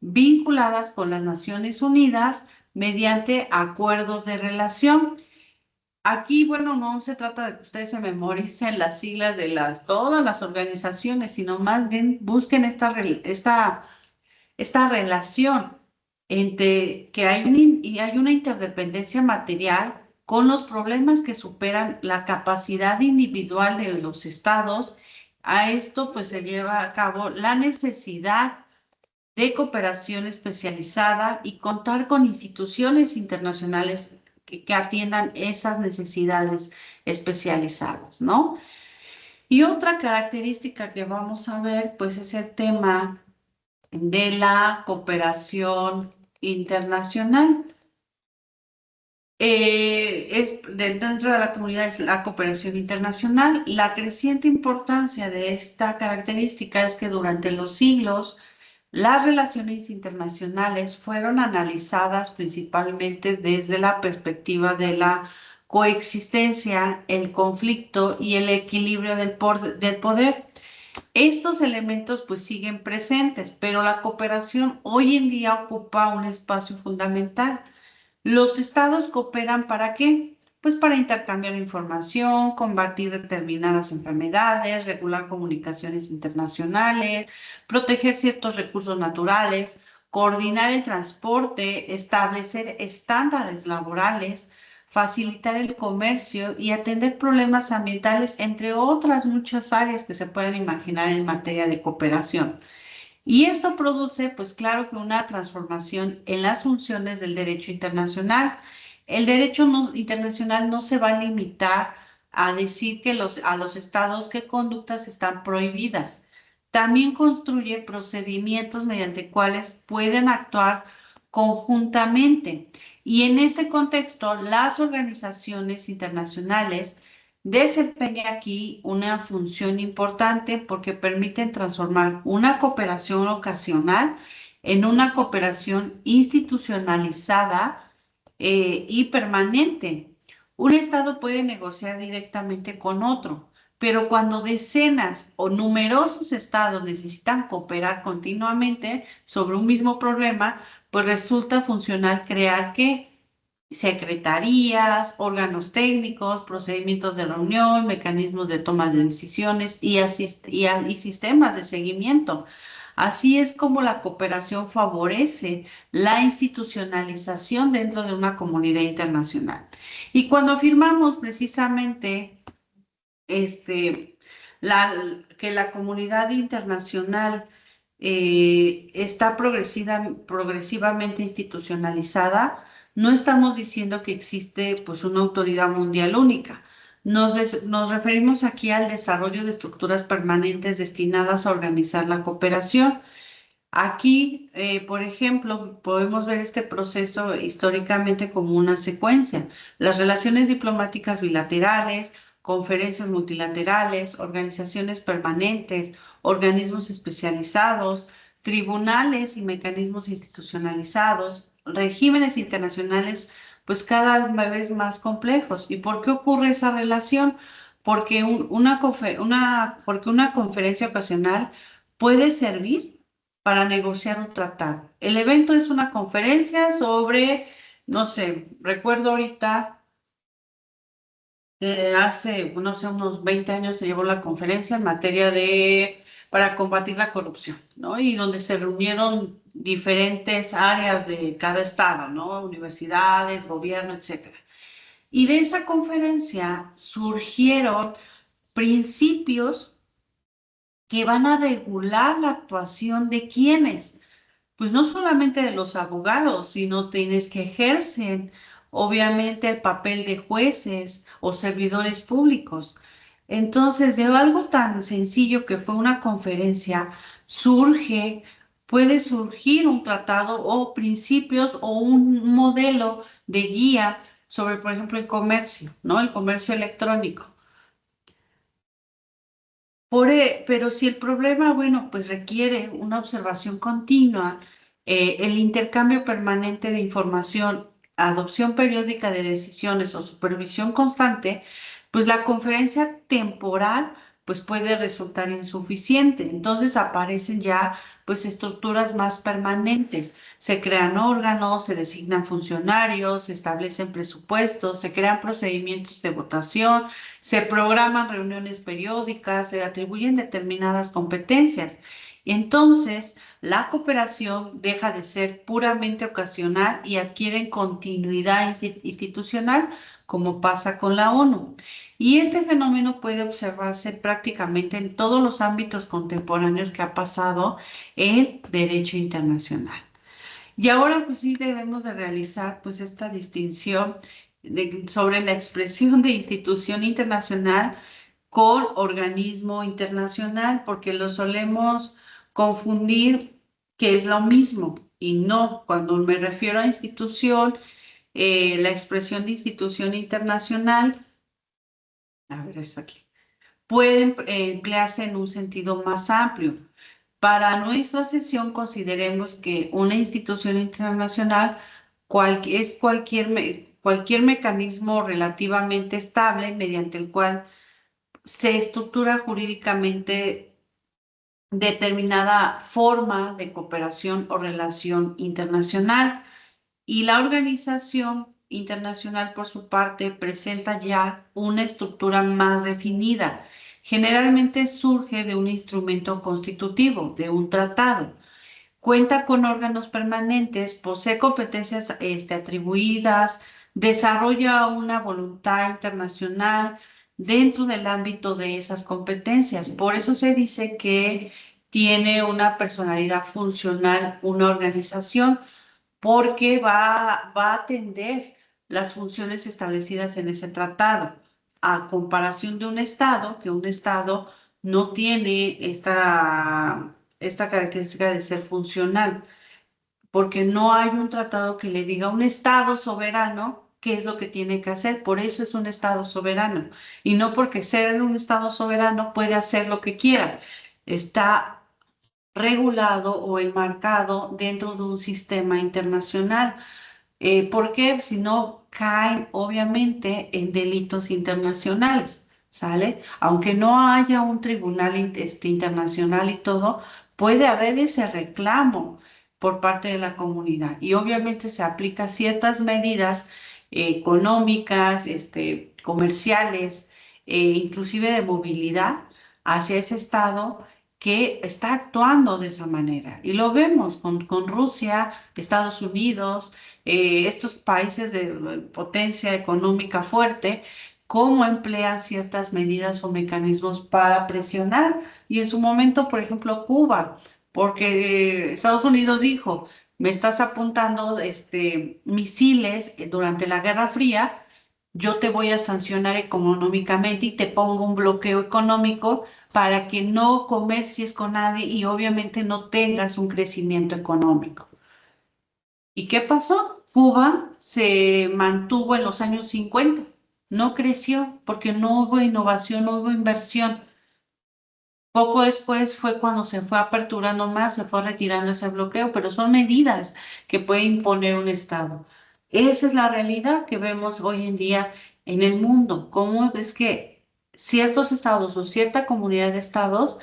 vinculadas con las Naciones Unidas mediante acuerdos de relación. Aquí, bueno, no se trata de que ustedes se memoricen las siglas de todas las organizaciones, sino más bien busquen esta relación entre que y hay una interdependencia material con los problemas que superan la capacidad individual de los estados. A esto pues se lleva a cabo la necesidad de cooperación especializada y contar con instituciones internacionales que atiendan esas necesidades especializadas, ¿no? Y otra característica que vamos a ver, pues es el tema de la cooperación internacional. Dentro de la comunidad es la cooperación internacional. La creciente importancia de esta característica es que durante los siglos las relaciones internacionales fueron analizadas principalmente desde la perspectiva de la coexistencia, el conflicto y el equilibrio del poder. Estos elementos pues siguen presentes, pero la cooperación hoy en día ocupa un espacio fundamental. Los estados cooperan ¿para qué? Pues para intercambiar información, combatir determinadas enfermedades, regular comunicaciones internacionales, proteger ciertos recursos naturales, coordinar el transporte, establecer estándares laborales, facilitar el comercio y atender problemas ambientales, entre otras muchas áreas que se pueden imaginar en materia de cooperación. Y esto produce, pues claro que una transformación en las funciones del derecho internacional. El derecho internacional no se va a limitar a decir que a los estados qué conductas están prohibidas. También construye procedimientos mediante cuales pueden actuar conjuntamente. Y en este contexto, las organizaciones internacionales desempeña aquí una función importante porque permiten transformar una cooperación ocasional en una cooperación institucionalizada y permanente. Un Estado puede negociar directamente con otro, pero cuando decenas o numerosos estados necesitan cooperar continuamente sobre un mismo problema, pues resulta funcional crear que secretarías, órganos técnicos, procedimientos de reunión, mecanismos de toma de decisiones y sistemas de seguimiento. Así es como la cooperación favorece la institucionalización dentro de una comunidad internacional. Y cuando afirmamos precisamente este, que la comunidad internacional está progresivamente institucionalizada, no estamos diciendo que existe pues una autoridad mundial única. Nos referimos aquí al desarrollo de estructuras permanentes destinadas a organizar la cooperación. Aquí, por ejemplo, podemos ver este proceso históricamente como una secuencia. Las relaciones diplomáticas bilaterales, conferencias multilaterales, organizaciones permanentes, organismos especializados, tribunales y mecanismos institucionalizados, regímenes internacionales, pues cada vez más complejos. ¿Y por qué ocurre esa relación? Porque porque una conferencia ocasional puede servir para negociar un tratado. El evento es una conferencia sobre, no sé, recuerdo ahorita, hace, no sé, unos 20 años se llevó la conferencia en materia para combatir la corrupción, ¿no? Y donde se reunieron diferentes áreas de cada estado, ¿no? Universidades, gobierno, etcétera. Y de esa conferencia surgieron principios que van a regular la actuación de quienes, pues no solamente de los abogados, sino tienes que ejercen obviamente el papel de jueces o servidores públicos. Entonces, de algo tan sencillo que fue una conferencia, surge, puede surgir un tratado o principios o un modelo de guía sobre, por ejemplo, el comercio, ¿no? El comercio electrónico. Pero si el problema, bueno, pues requiere una observación continua, el intercambio permanente de información, adopción periódica de decisiones o supervisión constante, pues la conferencia temporal pues puede resultar insuficiente. Entonces aparecen ya pues estructuras más permanentes. Se crean órganos, se designan funcionarios, se establecen presupuestos, se crean procedimientos de votación, se programan reuniones periódicas, se atribuyen determinadas competencias. Y entonces, la cooperación deja de ser puramente ocasional y adquiere continuidad institucional, como pasa con la ONU. Y este fenómeno puede observarse prácticamente en todos los ámbitos contemporáneos que ha pasado el derecho internacional. Y ahora pues sí debemos de realizar pues esta distinción sobre la expresión de institución internacional con organismo internacional, porque lo solemos confundir que es lo mismo y no. Cuando me refiero a institución, la expresión de institución internacional, a ver, es aquí, pueden emplearse en un sentido más amplio. Para nuestra sesión consideremos que una institución internacional es cualquier mecanismo relativamente estable mediante el cual se estructura jurídicamente determinada forma de cooperación o relación internacional. Y la organización internacional, por su parte, presenta ya una estructura más definida. Generalmente surge de un instrumento constitutivo, de un tratado. Cuenta con órganos permanentes, posee competencias atribuidas, desarrolla una voluntad internacional dentro del ámbito de esas competencias. Por eso se dice que tiene una personalidad funcional, una organización, porque va a atender las funciones establecidas en ese tratado, a comparación de un Estado, que un Estado no tiene esta característica de ser funcional, porque no hay un tratado que le diga a un Estado soberano qué es lo que tiene que hacer. Por eso es un Estado soberano, y no porque ser un Estado soberano puede hacer lo que quiera. Está regulado o enmarcado dentro de un sistema internacional. ¿Por qué? Si no, caen obviamente en delitos internacionales, ¿sale? Aunque no haya un tribunal internacional y todo, puede haber ese reclamo por parte de la comunidad y obviamente se aplica ciertas medidas económicas, comerciales, inclusive de movilidad hacia ese estado que está actuando de esa manera. Y lo vemos con Rusia, Estados Unidos, estos países de potencia económica fuerte, cómo emplean ciertas medidas o mecanismos para presionar. Y en su momento, por ejemplo, Cuba, porque Estados Unidos dijo, me estás apuntando misiles durante la Guerra Fría, yo te voy a sancionar económicamente y te pongo un bloqueo económico para que no comercies con nadie y obviamente no tengas un crecimiento económico. ¿Y qué pasó? Cuba se mantuvo en los años 50, no creció porque no hubo innovación, no hubo inversión. Poco después fue cuando se fue aperturando más, se fue retirando ese bloqueo, pero son medidas que puede imponer un Estado. Esa es la realidad que vemos hoy en día en el mundo. Cómo es que ciertos estados o cierta comunidad de estados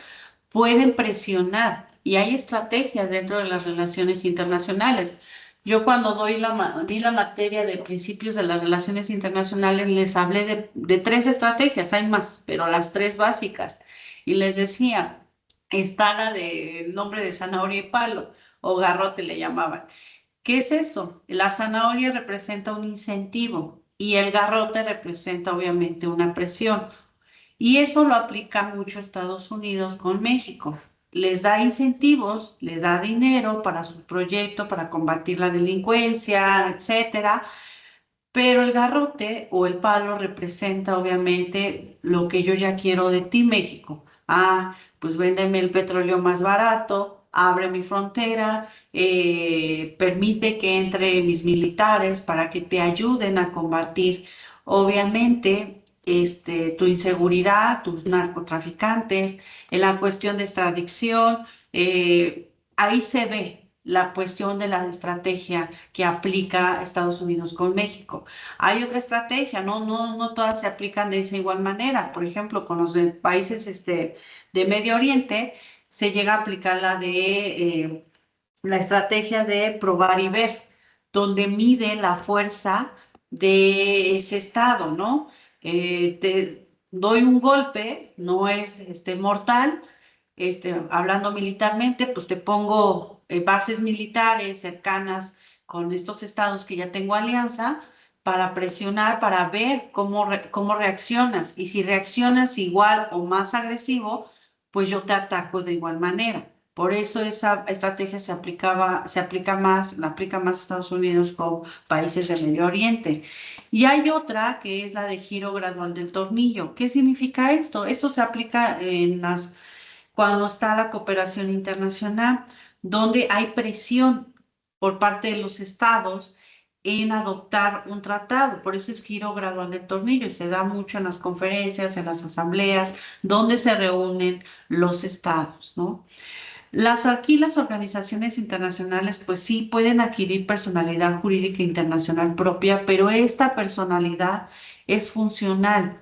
pueden presionar y hay estrategias dentro de las relaciones internacionales. Yo cuando di la materia de principios de las relaciones internacionales les hablé de tres estrategias, hay más, pero las tres básicas. Y les decía, está la de nombre de zanahoria y palo, o garrote le llamaban. ¿Qué es eso? La zanahoria representa un incentivo y el garrote representa obviamente una presión. Y eso lo aplica mucho Estados Unidos con México. Les da incentivos, le da dinero para su proyecto, para combatir la delincuencia, etcétera. Pero el garrote o el palo representa obviamente lo que yo ya quiero de ti, México. Ah, pues véndeme el petróleo más barato, abre mi frontera, permite que entre mis militares para que te ayuden a combatir, obviamente, tu inseguridad, tus narcotraficantes, en la cuestión de extradición, ahí se ve la cuestión de la estrategia que aplica Estados Unidos con México. Hay otra estrategia, no todas se aplican de esa igual manera. Por ejemplo, con los de países de Medio Oriente se llega a aplicar la estrategia de probar y ver, donde mide la fuerza de ese estado, ¿no? Te doy un golpe, no es mortal, hablando militarmente, pues te pongo bases militares cercanas con estos estados que ya tengo alianza para presionar, para ver cómo reaccionas. Y si reaccionas igual o más agresivo, pues yo te ataco de igual manera. Por eso esa estrategia se aplica más, la aplica más Estados Unidos con países del Medio Oriente. Y hay otra que es la de giro gradual del tornillo. ¿Qué significa esto? Esto se aplica cuando está la cooperación internacional, donde hay presión por parte de los estados en adoptar un tratado. Por eso es giro gradual del tornillo y se da mucho en las conferencias, en las asambleas, donde se reúnen los estados, ¿no? Aquí las organizaciones internacionales, pues sí, pueden adquirir personalidad jurídica internacional propia, pero esta personalidad es funcional.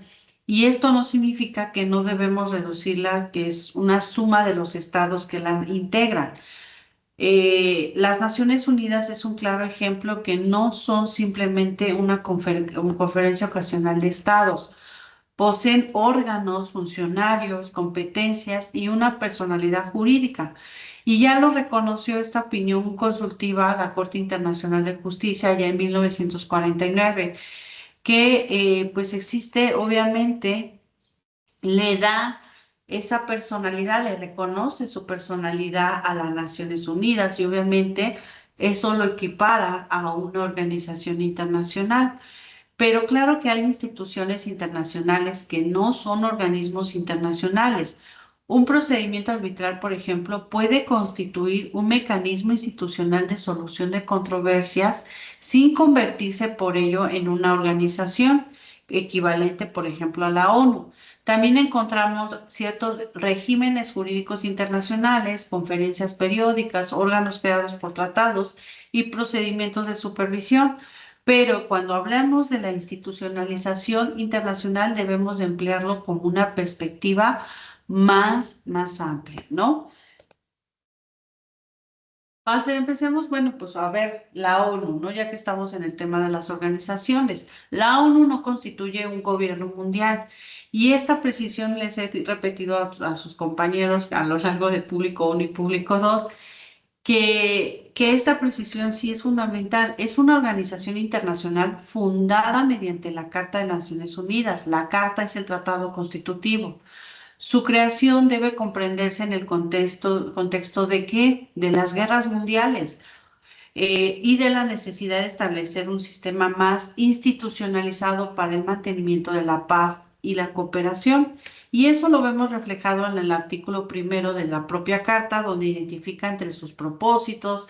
Y esto no significa que no debemos reducirla, que es una suma de los estados que la integran. Las Naciones Unidas es un claro ejemplo que no son simplemente una conferencia ocasional de estados. Poseen órganos, funcionarios, competencias y una personalidad jurídica. Y ya lo reconoció esta opinión consultiva la Corte Internacional de Justicia ya en 1949, que pues existe, obviamente, le da esa personalidad, le reconoce su personalidad a las Naciones Unidas y obviamente eso lo equipara a una organización internacional. Pero claro que hay instituciones internacionales que no son organismos internacionales. Un procedimiento arbitral, por ejemplo, puede constituir un mecanismo institucional de solución de controversias sin convertirse por ello en una organización equivalente, por ejemplo, a la ONU. También encontramos ciertos regímenes jurídicos internacionales, conferencias periódicas, órganos creados por tratados y procedimientos de supervisión. Pero cuando hablamos de la institucionalización internacional debemos de emplearlo como una perspectiva más amplia, ¿no? Empecemos, bueno, pues a ver, la ONU, ¿no? Ya que estamos en el tema de las organizaciones. La ONU no constituye un gobierno mundial y esta precisión les he repetido a sus compañeros a lo largo de Público 1 y Público 2 que esta precisión sí es fundamental. Es una organización internacional fundada mediante la Carta de Naciones Unidas. La Carta es el tratado constitutivo. Su creación debe comprenderse en el contexto de qué? De las guerras mundiales. y de la necesidad de establecer un sistema más institucionalizado para el mantenimiento de la paz y la cooperación. Y eso lo vemos reflejado en el artículo primero de la propia Carta, donde identifica entre sus propósitos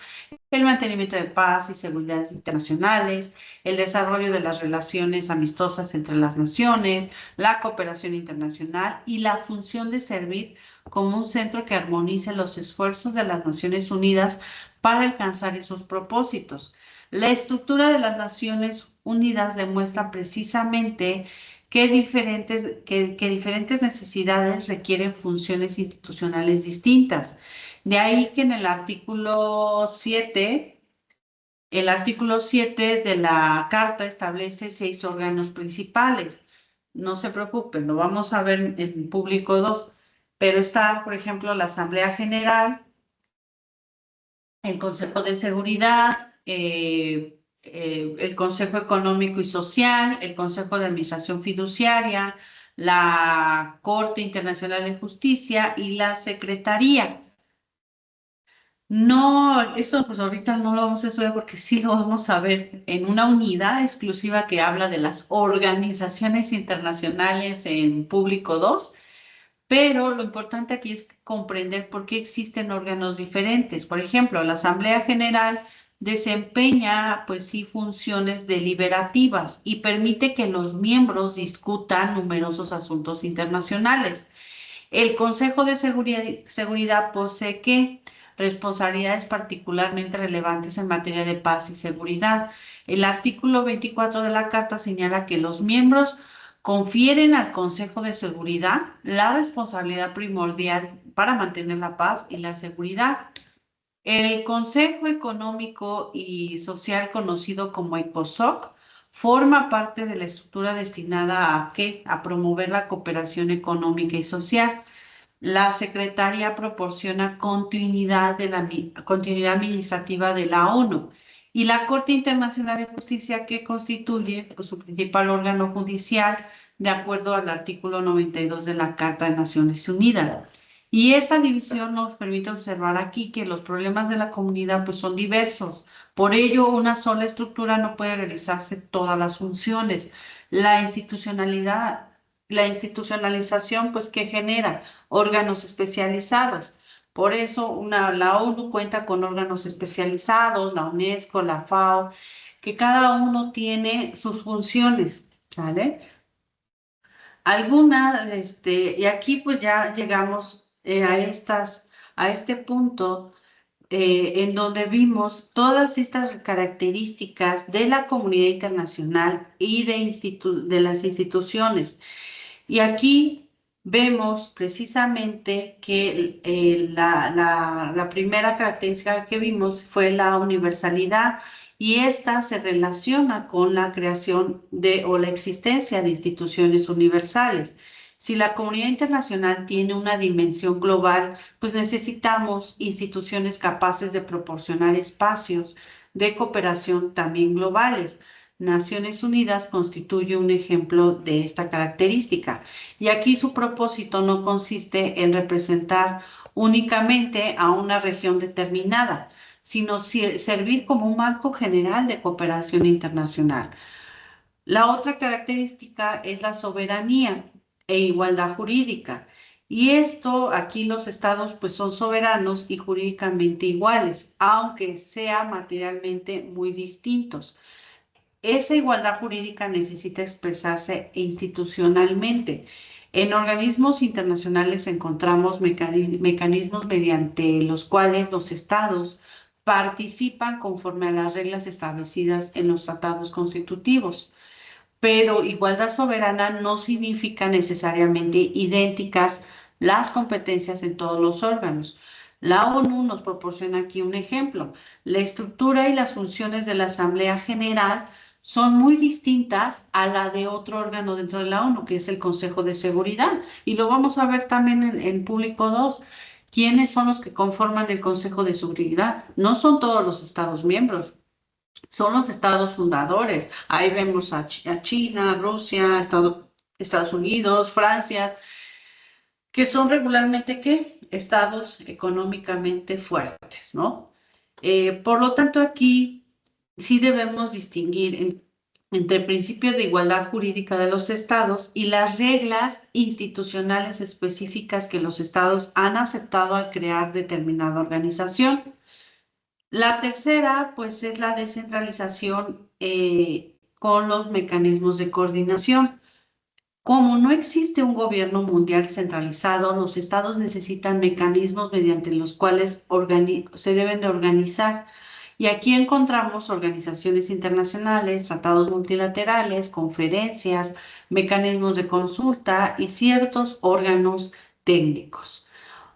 el mantenimiento de paz y seguridad internacionales, el desarrollo de las relaciones amistosas entre las naciones, la cooperación internacional y la función de servir como un centro que armonice los esfuerzos de las Naciones Unidas para alcanzar esos propósitos. La estructura de las Naciones Unidas demuestra precisamente que diferentes necesidades requieren funciones institucionales distintas. De ahí que en el artículo 7 de la Carta establece 6 órganos principales. No se preocupen, lo vamos a ver en público 2, pero está, por ejemplo, la Asamblea General, el Consejo de Seguridad, el Consejo Económico y Social, el Consejo de Administración Fiduciaria, la Corte Internacional de Justicia y la Secretaría. No, eso pues ahorita no lo vamos a estudiar porque sí lo vamos a ver en una unidad exclusiva que habla de las organizaciones internacionales en público 2. Pero lo importante aquí es comprender por qué existen órganos diferentes. Por ejemplo, la Asamblea General desempeña, pues sí, funciones deliberativas y permite que los miembros discutan numerosos asuntos internacionales. El Consejo de Seguridad posee ¿qué? Responsabilidades particularmente relevantes en materia de paz y seguridad. El artículo 24 de la Carta señala que los miembros confieren al Consejo de Seguridad la responsabilidad primordial para mantener la paz y la seguridad. El Consejo Económico y Social, conocido como ECOSOC, forma parte de la estructura destinada a ¿qué? A promover la cooperación económica y social. La Secretaría proporciona continuidad administrativa de la ONU y la Corte Internacional de Justicia, que constituye pues, su principal órgano judicial de acuerdo al artículo 92 de la Carta de Naciones Unidas. Y esta división nos permite observar aquí que los problemas de la comunidad pues, son diversos. Por ello, una sola estructura no puede realizarse todas las funciones. La institucionalidad, la institucionalización, pues, ¿qué genera? Órganos especializados. Por eso la ONU cuenta con órganos especializados, la UNESCO, la FAO, que cada uno tiene sus funciones, ¿sale? Y aquí pues ya llegamos a este punto en donde vimos todas estas características de la comunidad internacional y de las instituciones. Y aquí vemos precisamente que la primera característica que vimos fue la universalidad y esta se relaciona con la creación o la existencia de instituciones universales. Si la comunidad internacional tiene una dimensión global, pues necesitamos instituciones capaces de proporcionar espacios de cooperación también globales. Naciones Unidas constituye un ejemplo de esta característica. Y aquí su propósito no consiste en representar únicamente a una región determinada, sino servir como un marco general de cooperación internacional. La otra característica es la soberanía e igualdad jurídica. Y esto, aquí los estados pues son soberanos y jurídicamente iguales, aunque sea materialmente muy distintos. Esa igualdad jurídica necesita expresarse institucionalmente. En organismos internacionales encontramos mecanismos mediante los cuales los estados participan conforme a las reglas establecidas en los tratados constitutivos. Pero igualdad soberana no significa necesariamente idénticas las competencias en todos los órganos. La ONU nos proporciona aquí un ejemplo. La estructura y las funciones de la Asamblea General son muy distintas a la de otro órgano dentro de la ONU, que es el Consejo de Seguridad. Y lo vamos a ver también en público 2. ¿Quiénes son los que conforman el Consejo de Seguridad? No son todos los Estados miembros, son los estados fundadores. Ahí vemos a China, Rusia, Estados Unidos, Francia, que son regularmente, ¿qué? Estados económicamente fuertes, ¿no? Por lo tanto, aquí sí debemos distinguir entre el principio de igualdad jurídica de los estados y las reglas institucionales específicas que los estados han aceptado al crear determinada organización. La tercera, pues, es la descentralización con los mecanismos de coordinación. Como no existe un gobierno mundial centralizado, los estados necesitan mecanismos mediante los cuales se deben de organizar. Y aquí encontramos organizaciones internacionales, tratados multilaterales, conferencias, mecanismos de consulta y ciertos órganos técnicos.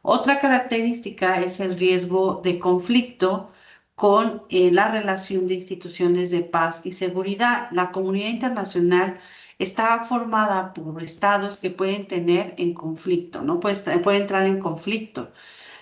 Otra característica es el riesgo de conflicto con la relación de instituciones de paz y seguridad. La comunidad internacional está formada por estados que pueden tener en conflicto, ¿no? Puede entrar en conflicto.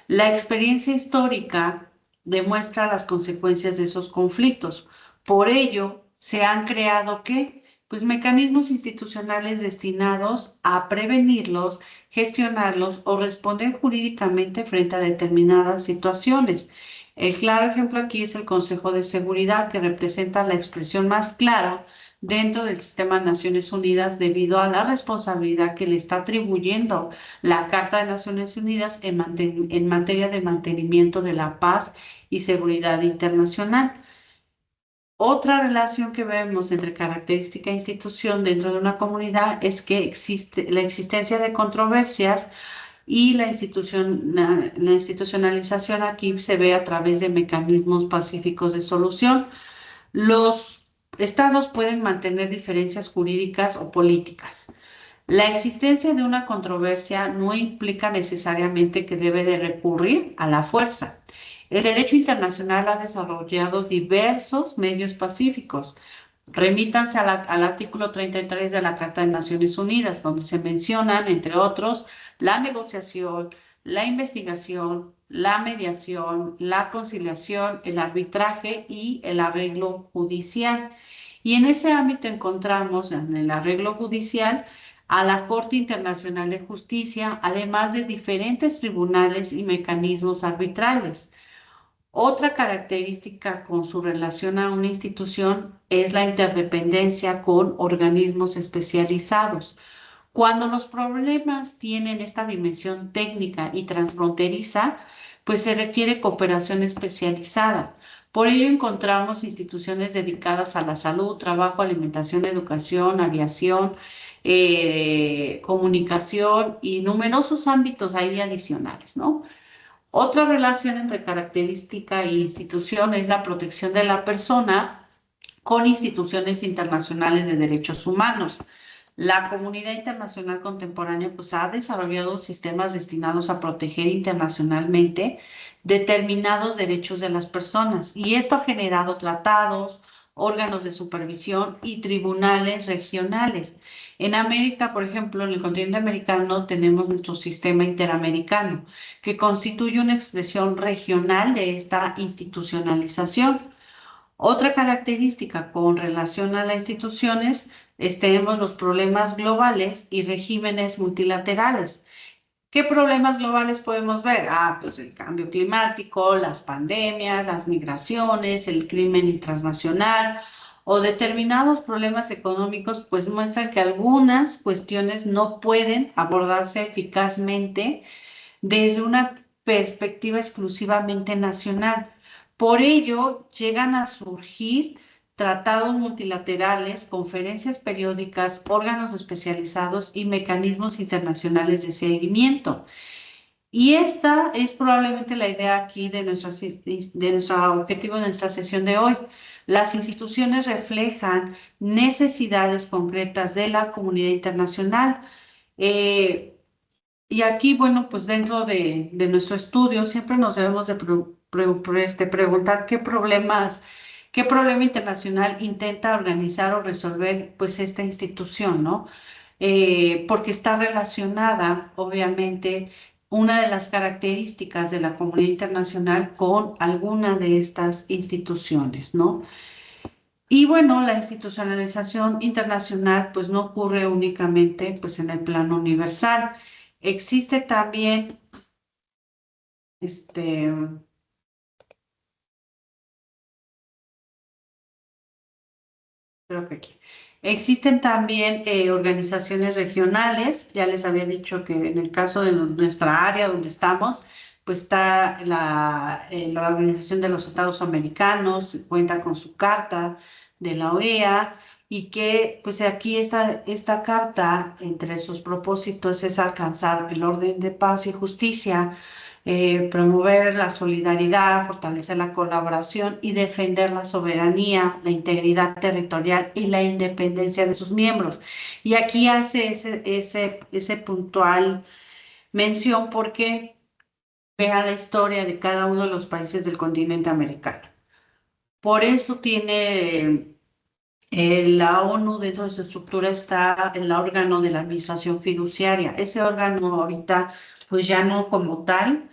La experiencia histórica demuestra las consecuencias de esos conflictos. Por ello, se han creado ¿qué? Pues mecanismos institucionales destinados a prevenirlos, gestionarlos o responder jurídicamente frente a determinadas situaciones. El claro ejemplo aquí es el Consejo de Seguridad, que representa la expresión más clara dentro del sistema de Naciones Unidas debido a la responsabilidad que le está atribuyendo la Carta de Naciones Unidas en materia de mantenimiento de la paz y seguridad internacional. Otra relación que vemos entre característica e institución dentro de una comunidad es que existe la existencia de controversias y la institucionalización aquí se ve a través de mecanismos pacíficos de solución. Los estados pueden mantener diferencias jurídicas o políticas. La existencia de una controversia no implica necesariamente que debe de recurrir a la fuerza. El derecho internacional ha desarrollado diversos medios pacíficos. Remítanse al artículo 33 de la Carta de Naciones Unidas, donde se mencionan, entre otros, la negociación, la investigación, la mediación, la conciliación, el arbitraje y el arreglo judicial. Y en ese ámbito encontramos en el arreglo judicial a la Corte Internacional de Justicia, además de diferentes tribunales y mecanismos arbitrales. Otra característica con su relación a una institución es la interdependencia con organismos especializados. Cuando los problemas tienen esta dimensión técnica y transfronteriza, pues se requiere cooperación especializada. Por ello encontramos instituciones dedicadas a la salud, trabajo, alimentación, educación, aviación, comunicación y numerosos ámbitos ahí adicionales, ¿no? Otra relación entre característica e institución es la protección de la persona con instituciones internacionales de derechos humanos. La comunidad internacional contemporánea pues, ha desarrollado sistemas destinados a proteger internacionalmente determinados derechos de las personas y esto ha generado tratados, órganos de supervisión y tribunales regionales. En América, por ejemplo, en el continente americano tenemos nuestro sistema interamericano, que constituye una expresión regional de esta institucionalización. Otra característica con relación a las instituciones tenemos los problemas globales y regímenes multilaterales. ¿Qué problemas globales podemos ver? Pues el cambio climático, las pandemias, las migraciones, el crimen transnacional o determinados problemas económicos, pues muestran que algunas cuestiones no pueden abordarse eficazmente desde una perspectiva exclusivamente nacional. Por ello, llegan a surgir tratados multilaterales, conferencias periódicas, órganos especializados y mecanismos internacionales de seguimiento. Y esta es probablemente la idea aquí de nuestro objetivo de nuestra sesión de hoy. Las instituciones reflejan necesidades concretas de la comunidad internacional. Eh, y aquí, bueno, pues dentro de nuestro estudio siempre nos debemos de preguntar qué problema internacional intenta organizar o resolver pues esta institución, ¿no? Porque está relacionada, obviamente, una de las características de la comunidad internacional con alguna de estas instituciones, ¿no? Y bueno, la institucionalización internacional pues no ocurre únicamente pues en el plano universal. Existe también este, creo que aquí. Existen también organizaciones regionales, ya les había dicho que en el caso de nuestra área donde estamos, pues está la Organización de los Estados Americanos, cuenta con su carta de la OEA y que pues aquí esta carta entre sus propósitos es alcanzar el orden de paz y justicia, promover la solidaridad, fortalecer la colaboración y defender la soberanía, la integridad territorial y la independencia de sus miembros. Y aquí hace ese puntual mención porque vea la historia de cada uno de los países del continente americano. Por eso tiene la ONU dentro de su estructura está el órgano de la administración fiduciaria. Ese órgano ahorita, pues ya no como tal,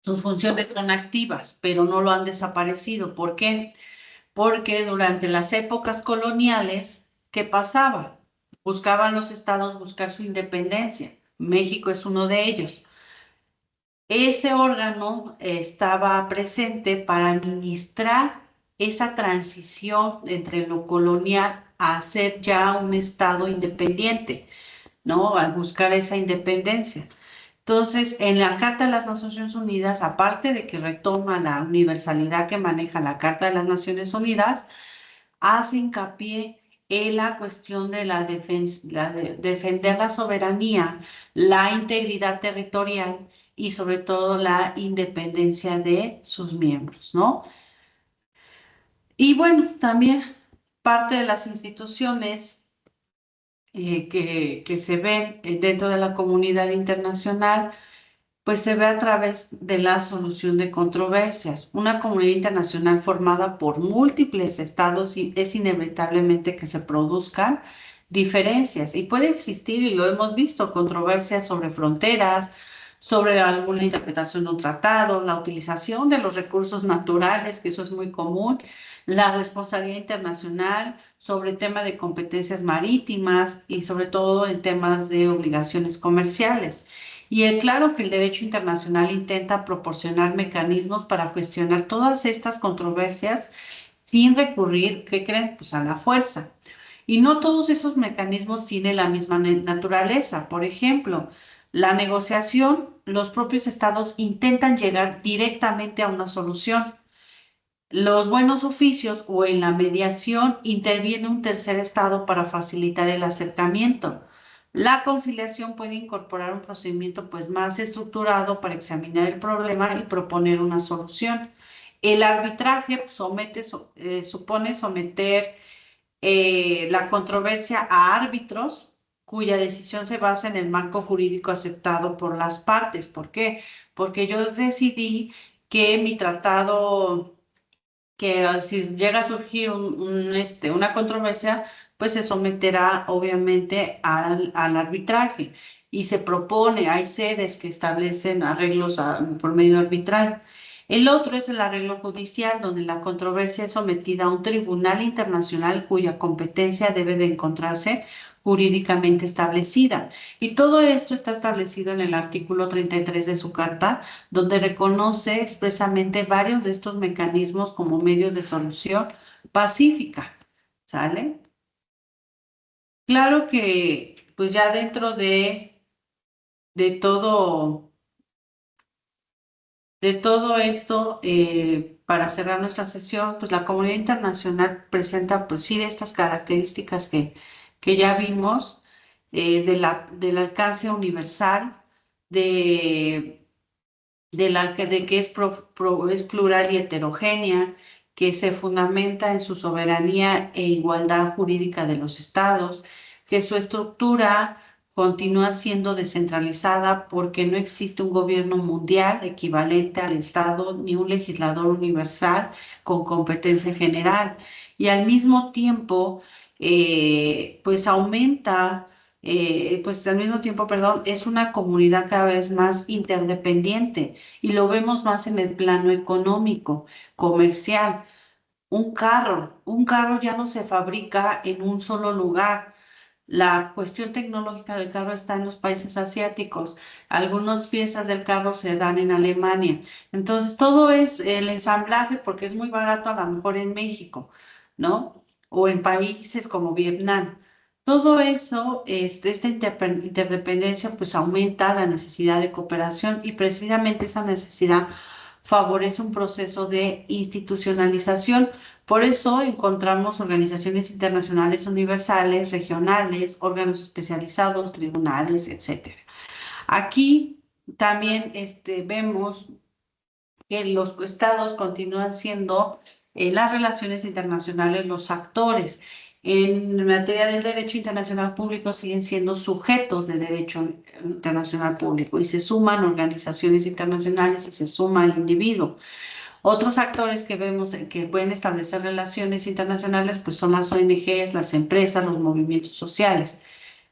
sus funciones son activas, pero no lo han desaparecido. ¿Por qué? Porque durante las épocas coloniales, ¿qué pasaba? Buscaban los estados buscar su independencia. México es uno de ellos. Ese órgano estaba presente para administrar esa transición entre lo colonial a ser ya un estado independiente, ¿no? Al buscar esa independencia. Entonces, en la Carta de las Naciones Unidas, aparte de que retoma la universalidad que maneja la Carta de las Naciones Unidas, hace hincapié en la cuestión de defender la soberanía, la integridad territorial y sobre todo la independencia de sus miembros, ¿no? Y bueno, también parte de las instituciones que se ven dentro de la comunidad internacional pues se ve a través de la solución de controversias. Una comunidad internacional formada por múltiples estados y es inevitablemente que se produzcan diferencias y puede existir, y lo hemos visto, controversias sobre fronteras, sobre alguna interpretación de un tratado, la utilización de los recursos naturales, que eso es muy común, la responsabilidad internacional sobre el tema de competencias marítimas y sobre todo en temas de obligaciones comerciales. Y claro que el derecho internacional intenta proporcionar mecanismos para cuestionar todas estas controversias sin recurrir, ¿qué creen? Pues a la fuerza. Y no todos esos mecanismos tienen la misma naturaleza. Por ejemplo, la negociación, los propios estados intentan llegar directamente a una solución. Los buenos oficios o en la mediación interviene un tercer estado para facilitar el acercamiento. La conciliación puede incorporar un procedimiento pues más estructurado para examinar el problema y proponer una solución. El arbitraje supone someter la controversia a árbitros cuya decisión se basa en el marco jurídico aceptado por las partes. ¿Por qué? Porque yo decidí que mi tratado que si llega a surgir una controversia, pues se someterá obviamente al arbitraje y se propone, hay sedes que establecen arreglos por medio arbitral. El otro es el arreglo judicial, donde la controversia es sometida a un tribunal internacional cuya competencia debe de encontrarse jurídicamente establecida. Y todo esto está establecido en el artículo 33 de su carta, donde reconoce expresamente varios de estos mecanismos como medios de solución pacífica, ¿sale? Claro que, pues ya dentro de todo, de todo esto, para cerrar nuestra sesión, pues la comunidad internacional presenta, pues sí, estas características que ya vimos, del alcance universal, de de que es plural y heterogénea, que se fundamenta en su soberanía e igualdad jurídica de los estados, que su estructura continúa siendo descentralizada porque no existe un gobierno mundial equivalente al Estado ni un legislador universal con competencia general. Y al mismo tiempo, pues aumenta pues al mismo tiempo, perdón, es una comunidad cada vez más interdependiente y lo vemos más en el plano económico, comercial. Un carro ya no se fabrica en un solo lugar. La cuestión tecnológica del carro está en los países asiáticos. Algunas piezas del carro se dan en Alemania. Entonces, todo es el ensamblaje porque es muy barato a lo mejor en México. ¿no? O en países como Vietnam. Todo eso, esta interdependencia, pues aumenta la necesidad de cooperación y precisamente esa necesidad favorece un proceso de institucionalización. Por eso encontramos organizaciones internacionales universales, regionales, órganos especializados, tribunales, etcétera. Aquí también vemos que los estados continúan siendo las relaciones internacionales los actores. En materia del derecho internacional público siguen siendo sujetos de derecho internacional público y se suman organizaciones internacionales y se suma el individuo. Otros actores que vemos que pueden establecer relaciones internacionales pues son las ONGs, las empresas, los movimientos sociales.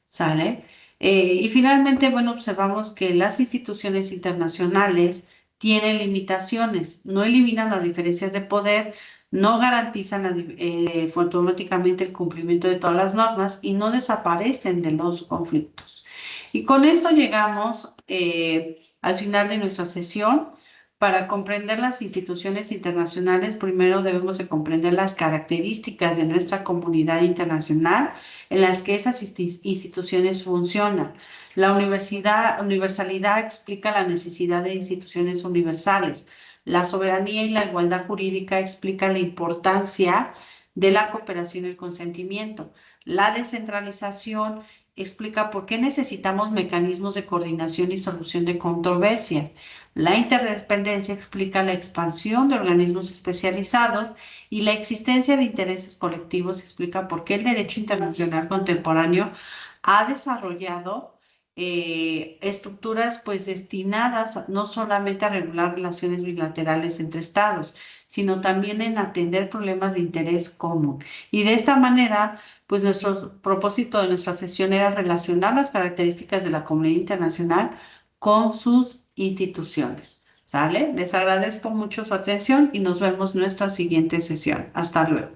¿Sale? Y finalmente, bueno, observamos que las instituciones internacionales tienen limitaciones, no eliminan las diferencias de poder, no garantizan automáticamente el cumplimiento de todas las normas y no desaparecen de los conflictos. Y con esto llegamos al final de nuestra sesión. Para comprender las instituciones internacionales, primero debemos de comprender las características de nuestra comunidad internacional en las que esas instituciones funcionan. La universalidad explica la necesidad de instituciones universales. La soberanía y la igualdad jurídica explican la importancia de la cooperación y el consentimiento. La descentralización explica por qué necesitamos mecanismos de coordinación y solución de controversias. La interdependencia explica la expansión de organismos especializados y la existencia de intereses colectivos explica por qué el derecho internacional contemporáneo ha desarrollado estructuras pues destinadas no solamente a regular relaciones bilaterales entre estados, sino también en atender problemas de interés común. Y de esta manera, pues nuestro propósito de nuestra sesión era relacionar las características de la comunidad internacional con sus instituciones. ¿Sale? Les agradezco mucho su atención y nos vemos en nuestra siguiente sesión. Hasta luego.